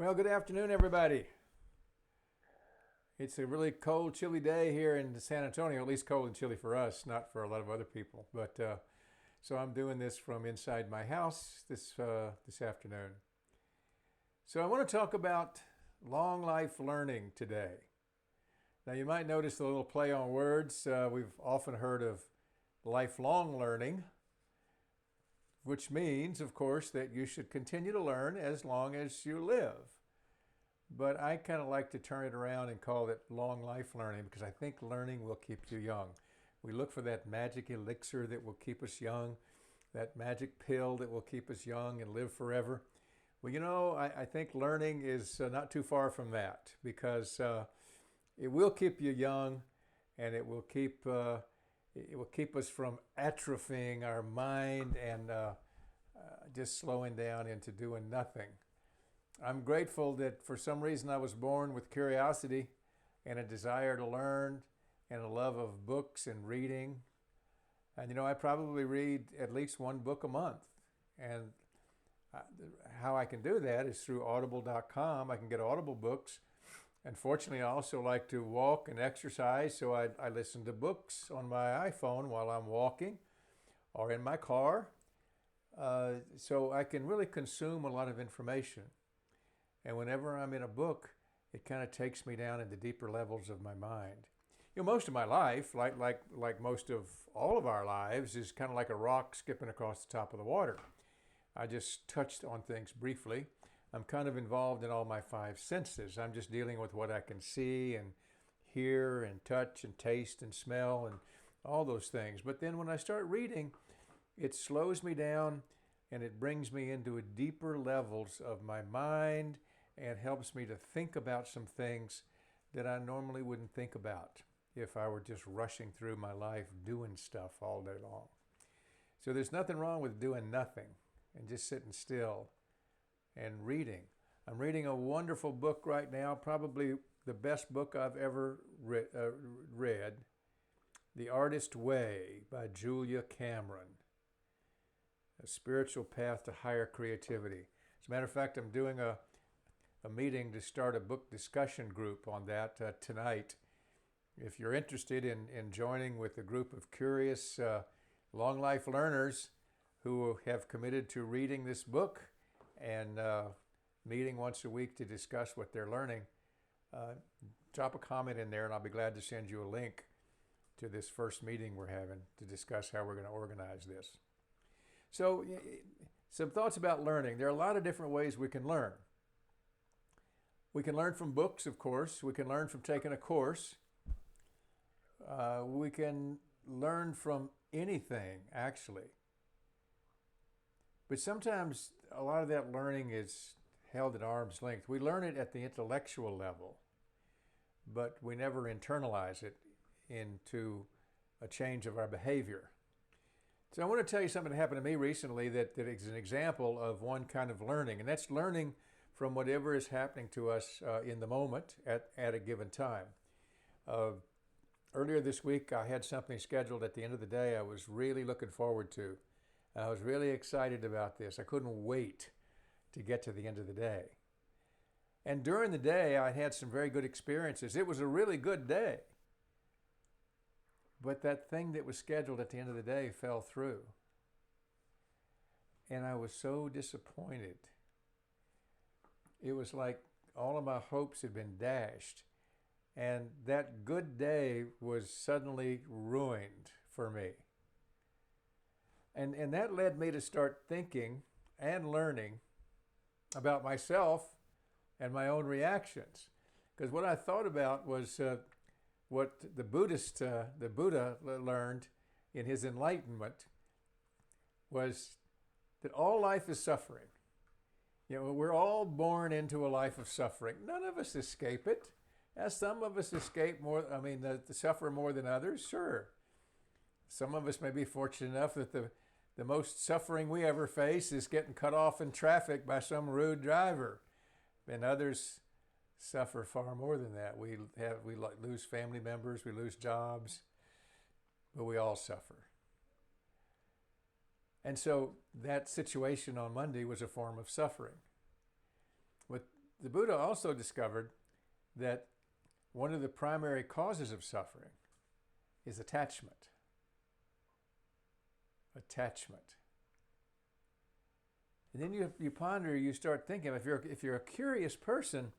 Well, good afternoon, everybody. It's a really cold, chilly day here in San Antonio, at least cold and chilly for us, not for a lot of other people. But so I'm doing this from inside my house this afternoon. So I want to talk about long life learning today. Now, you might notice a little play on words. We've often heard of lifelong learning, which means, of course, that you should continue to learn as long as you live. But I kind of like to turn it around and call it long life learning because I think learning will keep you young. We look for that magic elixir that will keep us young, that magic pill that will keep us young and live forever. Well, I think learning is not too far from that because it will keep you young, and it will keep us from atrophying our mind and just slowing down into doing nothing. I'm grateful that for some reason I was born with curiosity and a desire to learn and a love of books and reading. And I probably read at least one book a month. And how I can do that is through audible.com. I can get Audible books. And fortunately, I also like to walk and exercise, so I listen to books on my iPhone while I'm walking or in my car. So I can really consume a lot of information. And whenever I'm in a book, it kind of takes me down into deeper levels of my mind. Most of my life, like most of all of our lives, is kind of like a rock skipping across the top of the water. I just touched on things briefly. I'm kind of involved in all my five senses. I'm just dealing with what I can see and hear and touch and taste and smell and all those things. But then when I start reading, it slows me down and it brings me into deeper levels of my mind and helps me to think about some things that I normally wouldn't think about if I were just rushing through my life doing stuff all day long. So there's nothing wrong with doing nothing and just sitting still and reading. I'm reading a wonderful book right now, probably the best book I've ever read, The Artist's Way by Julia Cameron, A Spiritual Path to Higher Creativity. As a matter of fact, I'm doing a meeting to start a book discussion group on that tonight. If you're interested in joining with a group of curious long life learners who have committed to reading this book and meeting once a week to discuss what they're learning, drop a comment in there and I'll be glad to send you a link to this first meeting we're having to discuss how we're going to organize this. So, some thoughts about learning. There are a lot of different ways we can learn. We can learn from books, of course. We can learn from taking a course. We can learn from anything, actually. But sometimes a lot of that learning is held at arm's length. We learn it at the intellectual level, but we never internalize it into a change of our behavior. So I want to tell you something that happened to me recently that is an example of one kind of learning, and that's learning from whatever is happening to us in the moment at a given time. Earlier this week, I had something scheduled at the end of the day I was really looking forward to. I was really excited about this. I couldn't wait to get to the end of the day. And during the day, I had some very good experiences. It was a really good day. But that thing that was scheduled at the end of the day fell through. And I was so disappointed. It was like all of my hopes had been dashed. And that good day was suddenly ruined for me. And that led me to start thinking and learning about myself and my own reactions. Because what I thought about was what the Buddha learned in his enlightenment was that all life is suffering. We're all born into a life of suffering. None of us escape it. As some of us escape more, suffer more than others, sure. Some of us may be fortunate enough that the most suffering we ever face is getting cut off in traffic by some rude driver. And others suffer far more than that. We lose family members, we lose jobs, but we all suffer. And so that situation on Monday was a form of suffering. But the Buddha also discovered that one of the primary causes of suffering is attachment. Attachment. And then you ponder, you start thinking, if you're a curious person,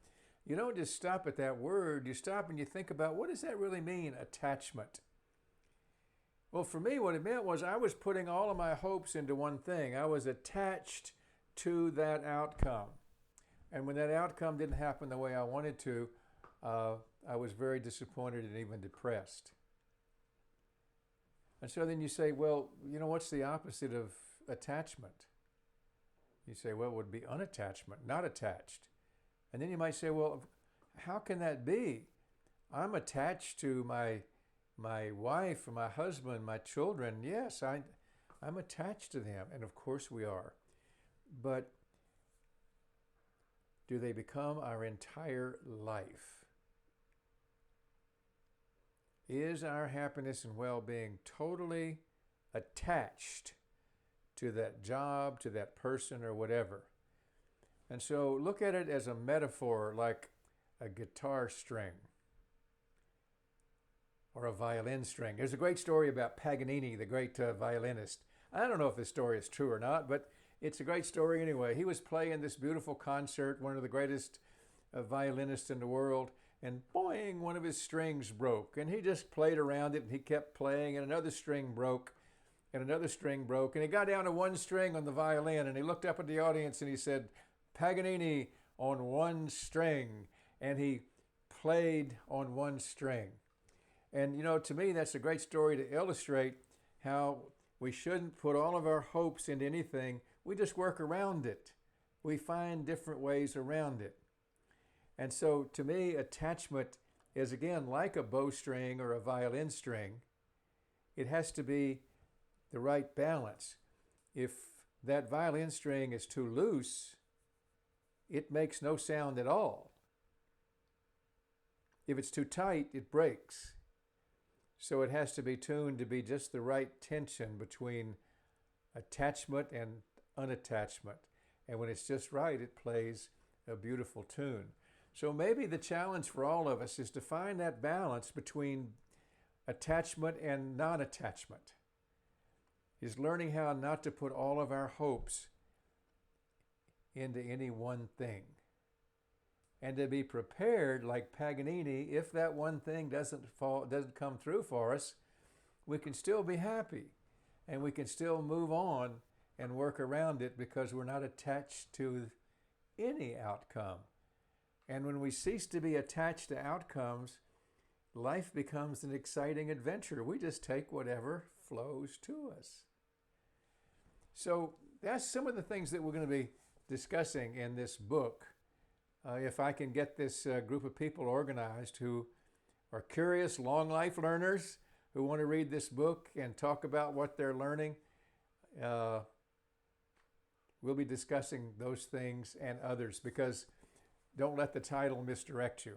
you don't just stop at that word, you stop and you think about, what does that really mean, attachment? Well, for me, what it meant was I was putting all of my hopes into one thing. I was attached to that outcome. And when that outcome didn't happen the way I wanted to, I was very disappointed and even depressed. And so then you say, well, what's the opposite of attachment? You say, well, it would be unattachment, not attached. And then you might say, well, how can that be? I'm attached to my wife, my husband, my children. Yes, I'm attached to them. And of course we are. But do they become our entire life? Is our happiness and well-being totally attached to that job, to that person, or whatever? And so look at it as a metaphor, like a guitar string or a violin string. There's a great story about Paganini, the great violinist. I don't know if this story is true or not, but it's a great story anyway. He was playing this beautiful concert, one of the greatest violinists in the world, and boing, one of his strings broke. And he just played around it, and he kept playing, and another string broke, and another string broke. And he got down to one string on the violin, and he looked up at the audience, and he said, Paganini on one string. And he played on one string. And, to me, that's a great story to illustrate how we shouldn't put all of our hopes into anything. We just work around it. We find different ways around it. And so, to me, attachment is, again, like a bowstring or a violin string. It has to be the right balance. If that violin string is too loose, it makes no sound at all. If it's too tight, it breaks. So it has to be tuned to be just the right tension between attachment and unattachment. And when it's just right, it plays a beautiful tune. So maybe the challenge for all of us is to find that balance between attachment and non-attachment. Is learning how not to put all of our hopes into any one thing. And to be prepared, like Paganini, if that one thing doesn't come through for us, we can still be happy. And we can still move on and work around it because we're not attached to any outcome. And when we cease to be attached to outcomes, life becomes an exciting adventure. We just take whatever flows to us. So that's some of the things that we're going to be discussing in this book. If I can get this group of people organized who are curious, long life learners who want to read this book and talk about what they're learning, we'll be discussing those things and others, because don't let the title misdirect you.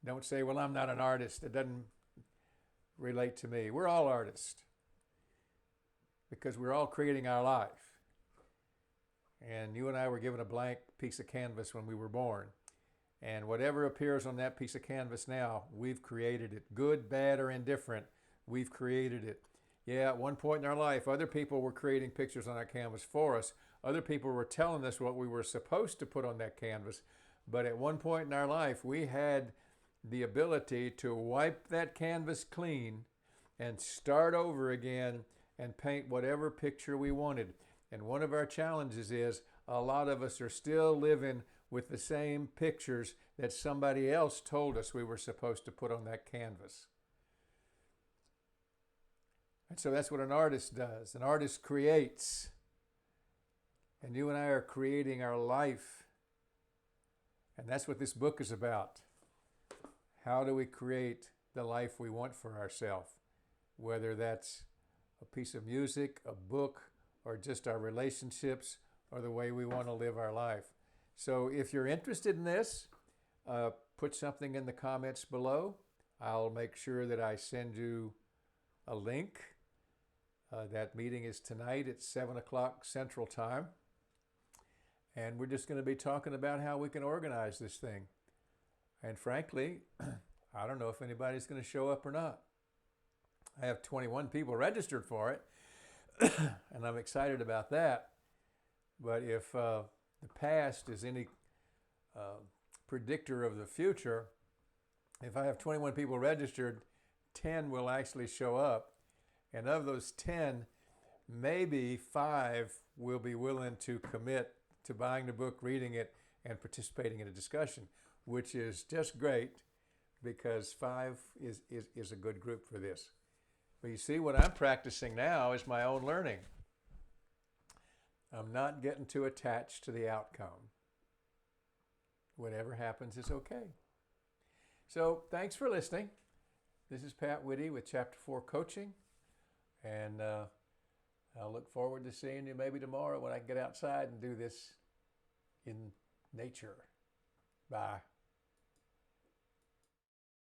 Don't say, well, I'm not an artist. It doesn't relate to me. We're all artists because we're all creating our life. And you and I were given a blank piece of canvas when we were born. And whatever appears on that piece of canvas now, we've created it. Good, bad, or indifferent, we've created it. Yeah, at one point in our life, other people were creating pictures on our canvas for us. Other people were telling us what we were supposed to put on that canvas. But at one point in our life, we had the ability to wipe that canvas clean and start over again and paint whatever picture we wanted. And one of our challenges is a lot of us are still living with the same pictures that somebody else told us we were supposed to put on that canvas. And so that's what an artist does. An artist creates. And you and I are creating our life. And that's what this book is about. How do we create the life we want for ourselves? Whether that's a piece of music, a book, or just our relationships, or the way we want to live our life. So if you're interested in this, put something in the comments below. I'll make sure that I send you a link. That meeting is tonight at 7 o'clock Central Time. And we're just going to be talking about how we can organize this thing. And frankly, I don't know if anybody's going to show up or not. I have 21 people registered for it, and I'm excited about that. But if the past is any predictor of the future, if I have 21 people registered, 10 will actually show up. And of those 10, maybe 5 will be willing to commit to buying the book, reading it, and participating in a discussion, which is just great because 5 is a good group for this. But you see, what I'm practicing now is my own learning. I'm not getting too attached to the outcome. Whatever happens is okay. So thanks for listening. This is Pat Whitty with Chapter 4 Coaching. And I'll look forward to seeing you maybe tomorrow when I can get outside and do this in nature. Bye.